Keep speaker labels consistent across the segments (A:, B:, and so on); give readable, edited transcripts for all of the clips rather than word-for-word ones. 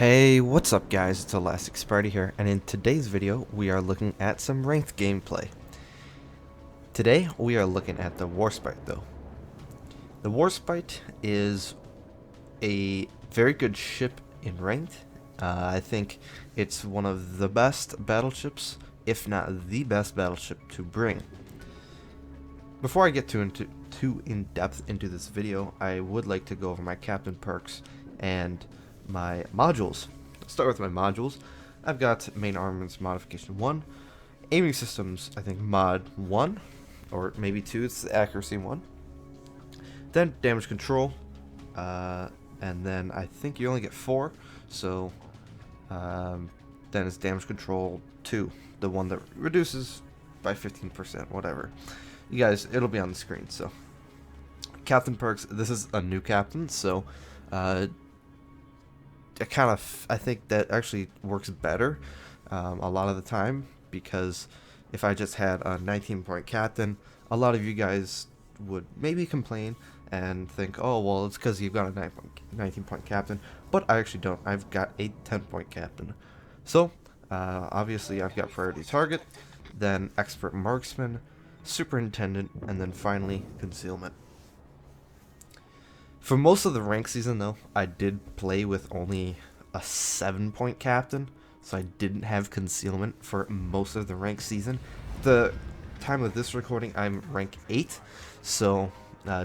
A: Hey, what's up guys, it's ElasticSpyder here, and in today's video we are looking at some ranked gameplay. Today we are looking at the Warspite though. The Warspite is a very good ship in ranked. I think it's one of the best battleships, if not the best battleship to bring. Before I get too in depth into this video, I would like to go over my captain perks and my modules. Let's start with my modules. I've got main armaments modification 1, aiming systems I think mod 1, or maybe 2, it's the accuracy 1. Then damage control, and then I think you only get 4, so then it's damage control 2, the one that reduces by 15%, whatever. You guys, it'll be on the screen. So captain perks, this is a new captain, so I think that actually works better a lot of the time, because if I just had a 19-point captain, a lot of you guys would maybe complain and think, oh well, it's because you've got a 19-point captain, but I actually don't. I've got a 10-point captain. So obviously I've got priority target, then expert marksman, superintendent, and then finally concealment. For most of the rank season though, I did play with only a 7-point captain, so I didn't have concealment for most of the rank season. The time of this recording, I'm rank 8, so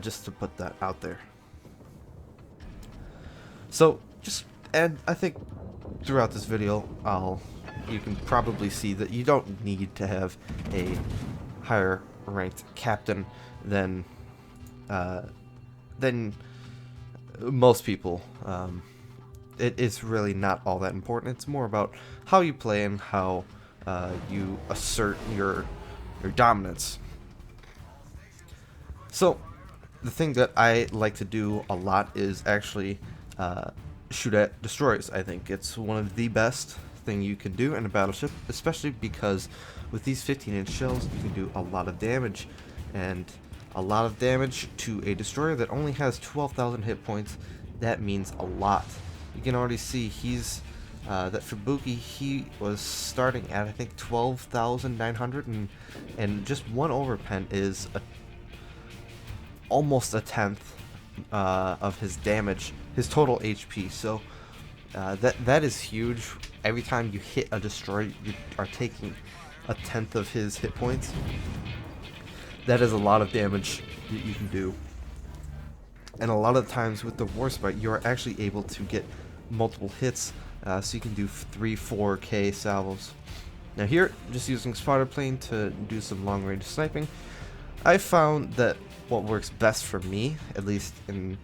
A: just to put that out there. So and I think throughout this video, you can probably see that you don't need to have a higher ranked captain than most people. It is really not all that important. It's more about how you play and how you assert your dominance. So the thing that I like to do a lot is actually shoot at destroyers. I think it's one of the best thing you can do in a battleship, especially because with these 15-inch shells you can do a lot of damage, and a lot of damage to a destroyer that only has 12,000 hit points. That means a lot. You can already see he's that Fubuki, he was starting at I think 12,900, and just one overpen is almost a tenth of his damage, his total HP. So that is huge. Every time you hit a destroyer, you are taking a tenth of his hit points. That is a lot of damage that you can do. And a lot of times with the Warspite, you are actually able to get multiple hits, so you can do 3-4k salvos. Now here, just using spider plane to do some long range sniping, I found that what works best for me, at least in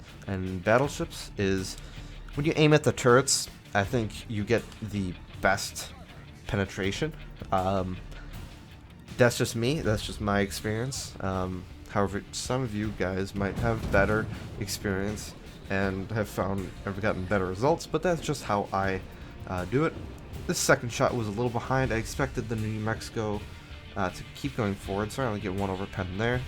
A: battleships, is when you aim at the turrets. I think you get the best penetration. That's just me, that's just my experience. However, some of you guys might have better experience and have gotten better results, but that's just how I do it. This second shot was a little behind. I expected the New Mexico to keep going forward, so I only get one overpen there.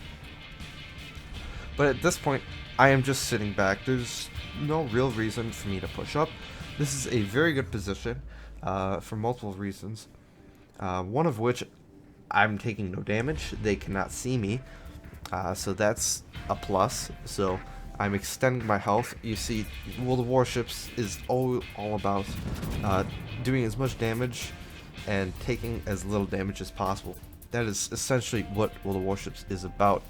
A: But at this point, I am just sitting back. There's no real reason for me to push up. This is a very good position for multiple reasons. One of which, I'm taking no damage. They cannot see me, so that's a plus. So I'm extending my health. You see, World of Warships is all about doing as much damage and taking as little damage as possible. That is essentially what World of Warships is about.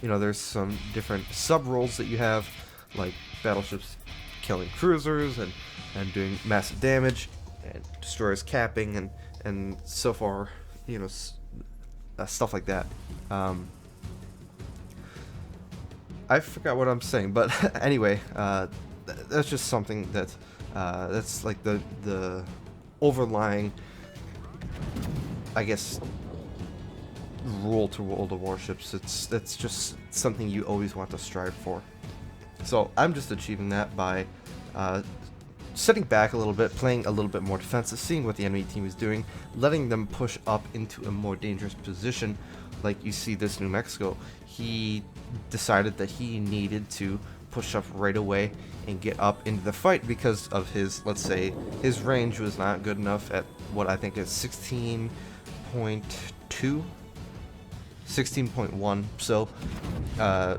A: You know, there's some different sub-roles that you have, like battleships killing cruisers and doing massive damage, and destroyers capping, and so far, you know, stuff like that. I forgot what I'm saying, but anyway, that's just something that that's like the overlying, I guess, rule to World of Warships. That's just something you always want to strive for. So I'm just achieving that by sitting back a little bit, playing a little bit more defensive, seeing what the enemy team is doing, letting them push up into a more dangerous position. Like you see this New Mexico, he decided that he needed to push up right away and get up into the fight because of his, let's say, his range was not good enough at what I think is 16.2, 16.1. So,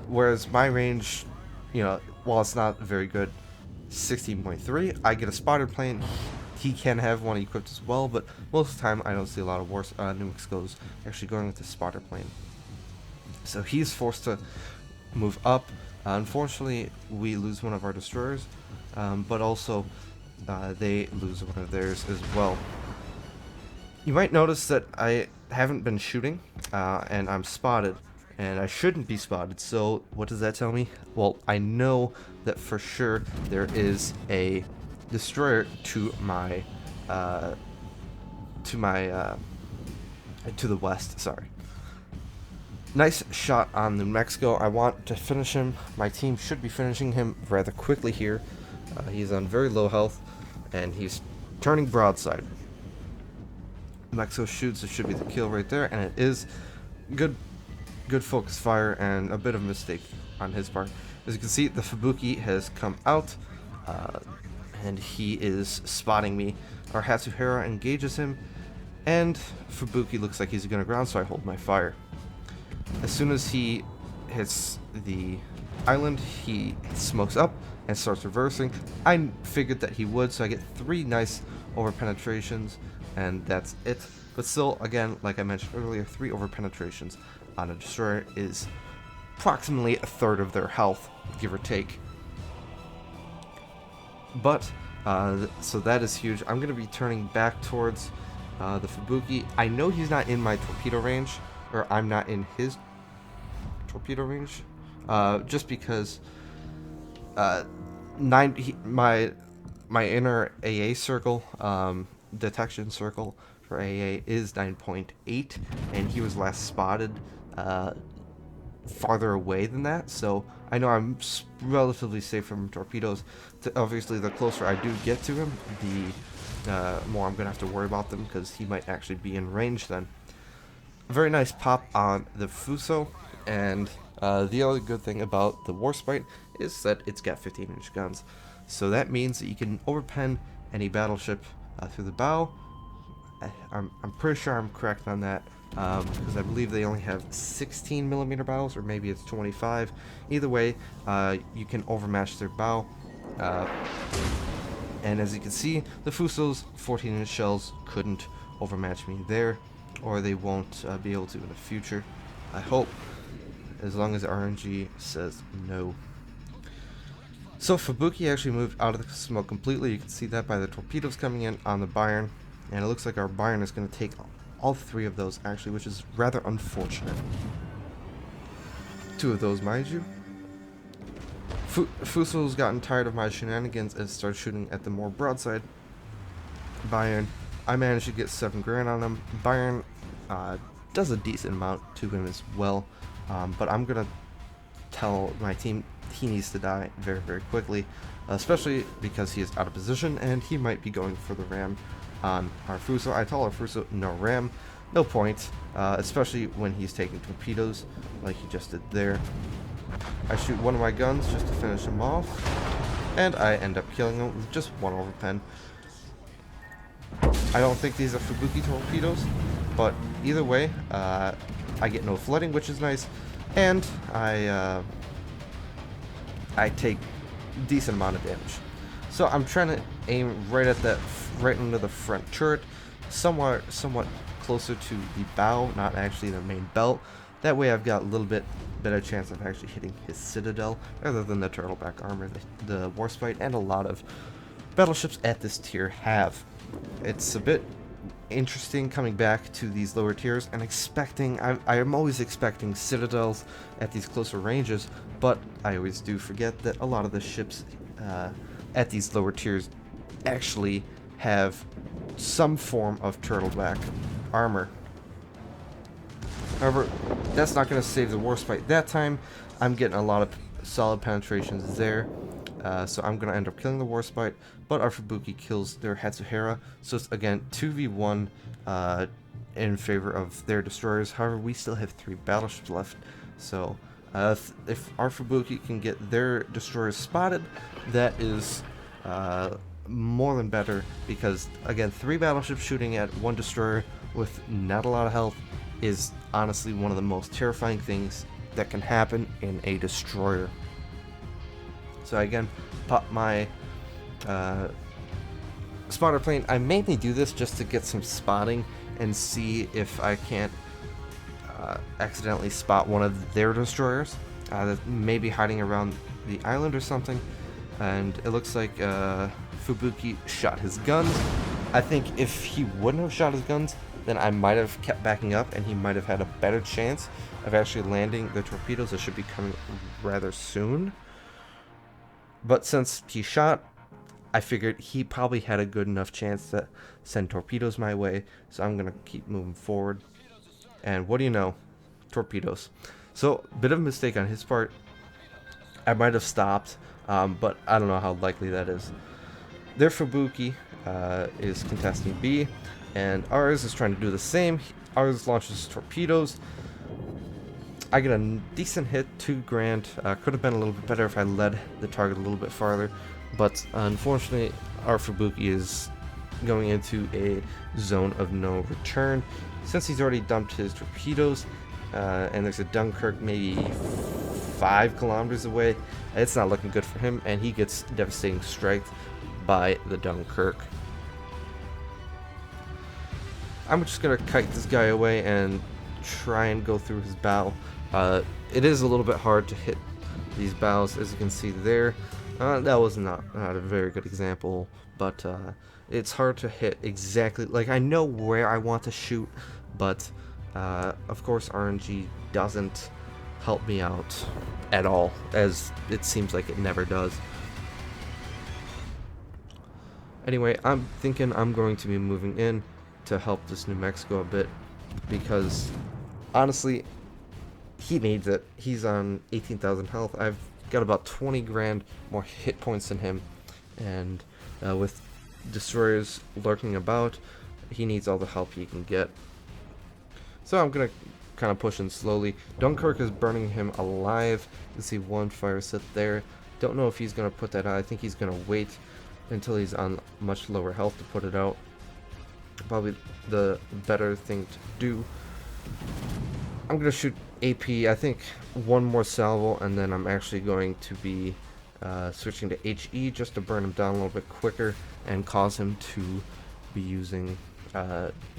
A: whereas my range, you know, while it's not very good, 16.3, I get a spotter plane. He can have one equipped as well, but most of the time I don't see a lot of new Excos actually going with the spotter plane. So he's forced to move up. Unfortunately, we lose one of our destroyers, but also they lose one of theirs as well. You might notice that I haven't been shooting, and I'm spotted, and I shouldn't be spotted. So what does that tell me? Well, I know that for sure there is a destroyer to my to the west. Sorry. Nice shot on New Mexico. I want to finish him. My team should be finishing him rather quickly here. He's on very low health, and he's turning broadside. New Mexico shoots. It should be the kill right there, and it is good focus fire and a bit of a mistake on his part. As you can see, the Fubuki has come out, and he is spotting me. Our Hatsuhara engages him, and Fubuki looks like he's going to ground, so I hold my fire. As soon as he hits the island, he smokes up and starts reversing. I figured that he would, so I get 3 nice over penetrations, and that's it. But still, again, like I mentioned earlier, 3 over penetrations on a destroyer is approximately a third of their health, give or take. But, so that is huge. I'm going to be turning back towards the Fubuki. I know he's not in my torpedo range, or I'm not in his torpedo range, just because my inner AA circle, detection circle for AA is 9.8, and he was last spotted farther away than that, so I know I'm relatively safe from torpedoes. Obviously, the closer I do get to him, the more I'm going to have to worry about them, because he might actually be in range then. Very nice pop on the Fuso, and the other good thing about the Warspite is that it's got 15-inch guns. So that means that you can overpen any battleship through the bow. I'm pretty sure I'm correct on that, because I believe they only have 16mm bows, or maybe it's 25. Either way, you can overmatch their bow. And as you can see, the Fuso's 14-inch shells couldn't overmatch me there, or they won't be able to in the future, I hope, as long as RNG says no. So Fubuki actually moved out of the smoke completely. You can see that by the torpedoes coming in on the Bayern, and it looks like our Bayern is going to take all 3 of those actually, which is rather unfortunate. 2 of those, mind you. Fuso's gotten tired of my shenanigans and started shooting at the more broadside Bayern. I managed to get 7 grand on him. Bayern does a decent amount to him as well, but I'm gonna tell my team he needs to die very, very quickly, especially because he is out of position and he might be going for the ram on our Fuso. I tell our Fuso, no ram, no point, especially when he's taking torpedoes like he just did there. I shoot one of my guns just to finish him off, and I end up killing him with just 1 overpen. I don't think these are Fubuki torpedoes, but either way, I get no flooding, which is nice, and I take a decent amount of damage. So I'm trying to aim right at that, right under the front turret, somewhat closer to the bow, not actually the main belt. That way I've got a little bit better chance of actually hitting his citadel, rather than the turtleback armor the Warspite and a lot of battleships at this tier have. It's a bit interesting coming back to these lower tiers and expecting, I am always expecting citadels at these closer ranges, but I always do forget that a lot of the ships at these lower tiers actually have some form of turtleback armor. However, that's not going to save the Warspite that time. I'm getting a lot of solid penetrations there, so I'm going to end up killing the Warspite, but our Fubuki kills their Hatsuhara, so it's again 2v1 in favor of their destroyers. However, we still have 3 battleships left, so If our Fubuki can get their destroyers spotted, that is more than better, because again, 3 battleships shooting at 1 destroyer with not a lot of health is honestly one of the most terrifying things that can happen in a destroyer. So again, pop my spotter plane. I mainly do this just to get some spotting and see if I can't accidentally spot one of their destroyers that may be hiding around the island or something. And it looks like Fubuki shot his guns. I think if he wouldn't have shot his guns, then I might have kept backing up and he might have had a better chance of actually landing the torpedoes that should be coming rather soon. But since he shot, I figured he probably had a good enough chance to send torpedoes my way, so I'm gonna keep moving forward. And what do you know? Torpedoes. So, bit of a mistake on his part. I might have stopped, but I don't know how likely that is. Their Fubuki is contesting B, and ours is trying to do the same. Ours launches torpedoes. I get a decent hit, 2 grand. Could have been a little bit better if I led the target a little bit farther, but unfortunately our Fubuki is going into a zone of no return. Since he's already dumped his torpedoes, and there's a Dunkirk maybe 5 kilometers away, it's not looking good for him, and he gets devastating striked by the Dunkirk. I'm just gonna kite this guy away and try and go through his bow. It is a little bit hard to hit these bows, as you can see there. That was not a very good example, but it's hard to hit exactly. Like, I know where I want to shoot, but of course RNG doesn't help me out at all, as it seems like it never does. Anyway, I'm thinking I'm going to be moving in to help this New Mexico a bit, because honestly, he needs it. He's on 18,000 health. I've got about 20 grand more hit points than him, and with destroyers lurking about, he needs all the help he can get. So I'm gonna kind of push in slowly. Dunkirk is burning him alive. You can see 1 fire set there. Don't know if he's gonna put that out. I think he's gonna wait until he's on much lower health to put it out. Probably the better thing to do. I'm gonna shoot AP, I think 1 more salvo, and then I'm actually going to be switching to HE just to burn him down a little bit quicker and cause him to be using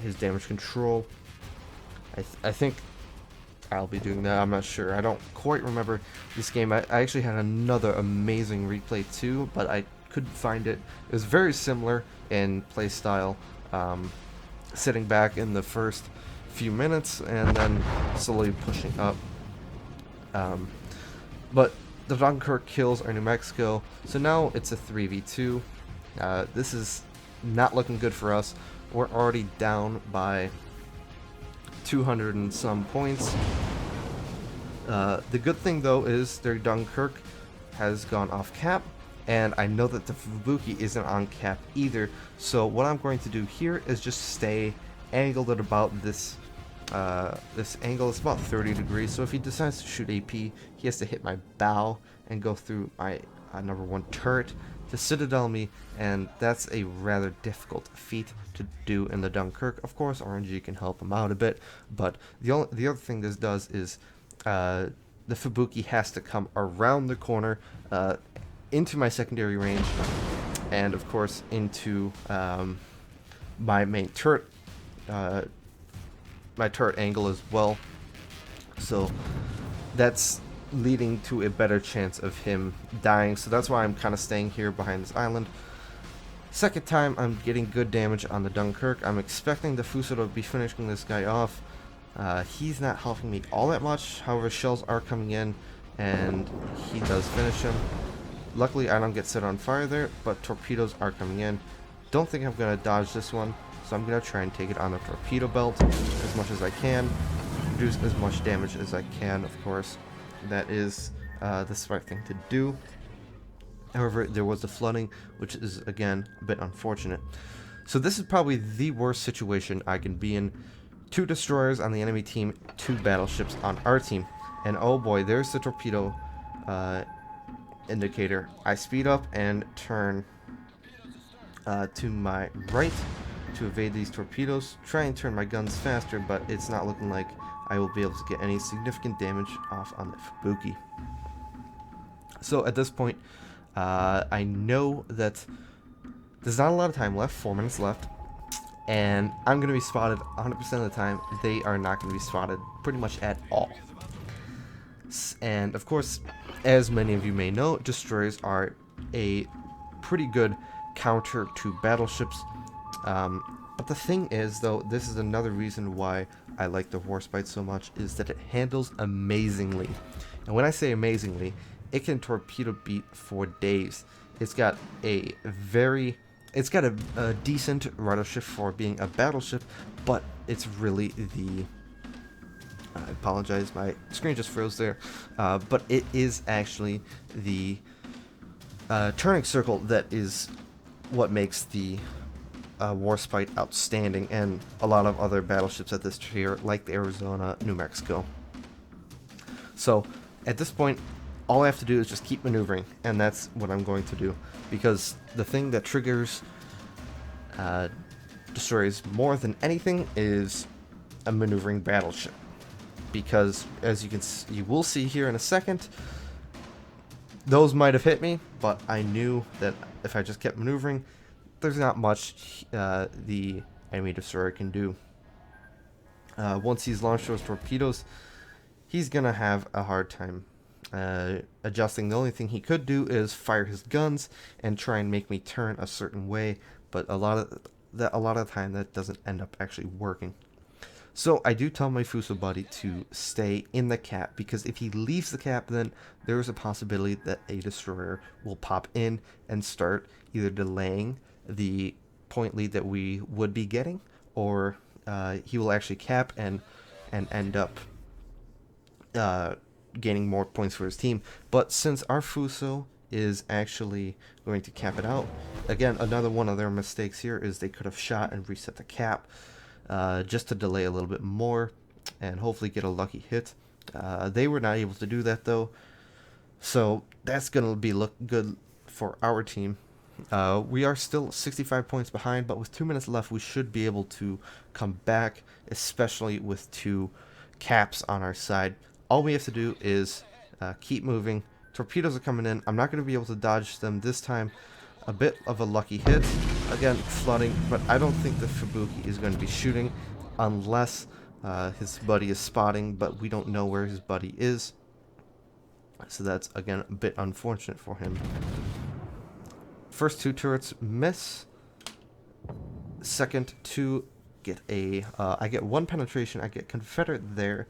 A: his damage control. I think I'll be doing that. I'm not sure. I don't quite remember this game. I actually had another amazing replay too, but I couldn't find it. It was very similar in play style, sitting back in the first few minutes and then slowly pushing up. But the Dunkirk kills our New Mexico, so now it's a 3v2. This is not looking good for us. We're already down by 200 and some points. The good thing though is their Dunkirk has gone off cap, and I know that the Fubuki isn't on cap either, so what I'm going to do here is just stay angled at about this this angle. Is about 30 degrees, so if he decides to shoot AP, he has to hit my bow and go through my number 1 turret to citadel me, and that's a rather difficult feat to do in the Dunkirk. Of course RNG can help him out a bit, but the other thing this does is the Fubuki has to come around the corner into my secondary range, and of course into my main turret, my turret angle as well. So that's leading to a better chance of him dying, so that's why I'm kind of staying here behind this island. Second time I'm getting good damage on the Dunkirk. I'm expecting the Fuso to be finishing this guy off. He's not helping me all that much, however shells are coming in and he does finish him. Luckily I don't get set on fire there, but torpedoes are coming in. Don't think I'm going to dodge this one, so I'm going to try and take it on the torpedo belt as much as I can, produce as much damage as I can, of course. That is the smart thing to do. However, there was the flooding, which is again a bit unfortunate. So this is probably the worst situation I can be in. 2 destroyers on the enemy team, 2 battleships on our team. And oh boy, there's the torpedo indicator. I speed up and turn to my right to evade these torpedoes. Try and turn my guns faster, but it's not looking like I will be able to get any significant damage off on the Fubuki. So at this point, I know that there's not a lot of time left, 4 minutes left, and I'm going to be spotted 100% of the time. They are not going to be spotted pretty much at all. And of course, as many of you may know, destroyers are a pretty good counter to battleships. But the thing is, though, this is another reason why I like the Warspite so much, is that it handles amazingly. And when I say amazingly, it can torpedo beat for days. It's got a decent rudder shift for being a battleship, but it's really the... I apologize, my screen just froze there. But it is actually the turning circle that is what makes the Warspite outstanding, and a lot of other battleships at this tier, like the Arizona, New Mexico. So, at this point, all I have to do is just keep maneuvering, and that's what I'm going to do. Because the thing that triggers destroyers more than anything is a maneuvering battleship. Because, as you will see here in a second, those might have hit me, but I knew that if I just kept maneuvering, there's not much the enemy destroyer can do. Once he's launched those torpedoes, he's gonna have a hard time adjusting. The only thing he could do is fire his guns and try and make me turn a certain way, but a lot of the time that doesn't end up actually working. So I do tell my Fuso buddy to stay in the cap, because if he leaves the cap, then there is a possibility that a destroyer will pop in and start either delaying the point lead that we would be getting, or he will actually cap and end up gaining more points for his team. But since our Fuso is actually going to cap it out, again, another one of their mistakes here is they could have shot and reset the cap just to delay a little bit more and hopefully get a lucky hit. They were not able to do that, though, so that's gonna look good for our team. We are still 65 points behind, but with 2 minutes left, we should be able to come back, especially with 2 caps on our side. All we have to do is keep moving. Torpedoes are coming in. I'm not going to be able to dodge them this time. A bit of a lucky hit. Again, flooding, but I don't think the Fubuki is going to be shooting unless his buddy is spotting, but we don't know where his buddy is. So that's, again, a bit unfortunate for him. First 2 turrets miss. Second 2 get a... I get 1 penetration. I get Confederate there.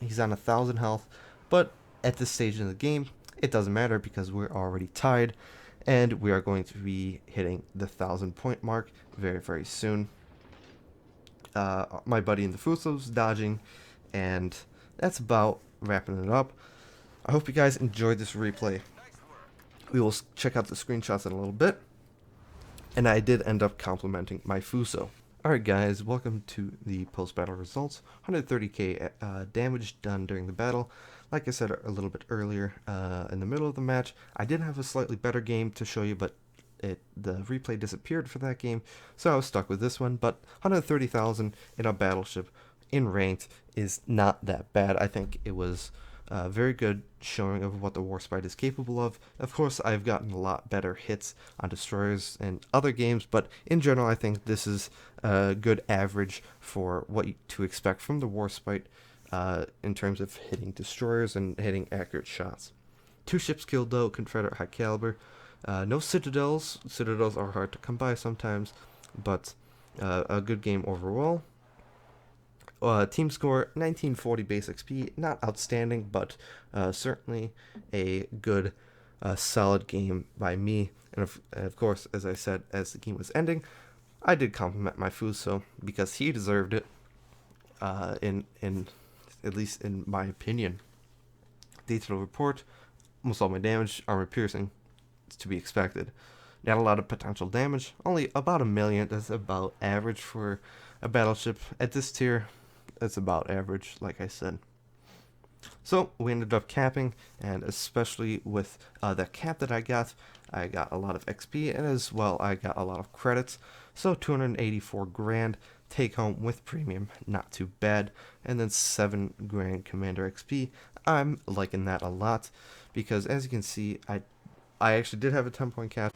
A: He's on 1,000 health. But at this stage in the game, it doesn't matter because we're already tied. And we are going to be hitting the 1,000 point mark very, very soon. My buddy in the Fuso's dodging. And that's about wrapping it up. I hope you guys enjoyed this replay. We will check out the screenshots in a little bit. And I did end up complimenting my Fuso. Alright guys, welcome to the post-battle results. 130k damage done during the battle. Like I said a little bit earlier, in the middle of the match, I did have a slightly better game to show you, but the replay disappeared for that game, so I was stuck with this one. But 130,000 in a battleship in ranked is not that bad. I think it was a very good showing of what the Warspite is capable of. Of course, I've gotten a lot better hits on destroyers and other games, but in general, I think this is a good average for what to expect from the Warspite in terms of hitting destroyers and hitting accurate shots. 2 ships killed, though, Confederate high caliber. No citadels. Citadels are hard to come by sometimes, but a good game overall. Team score 1940 base XP, not outstanding, but certainly a good, solid game by me. And of course, as I said, as the game was ending, I did compliment my Fuso because he deserved it. In at least in my opinion. Detailed report: almost all my damage, armor piercing, it's to be expected. Not a lot of potential damage, only about 1 million. That's about average for a battleship at this tier. That's about average, like I said. So we ended up capping, and especially with the cap that I got a lot of XP, and as well I got a lot of credits. So 284 grand take home with premium, not too bad. And then 7 grand commander XP. I'm liking that a lot because, as you can see, I actually did have a 10-point cap.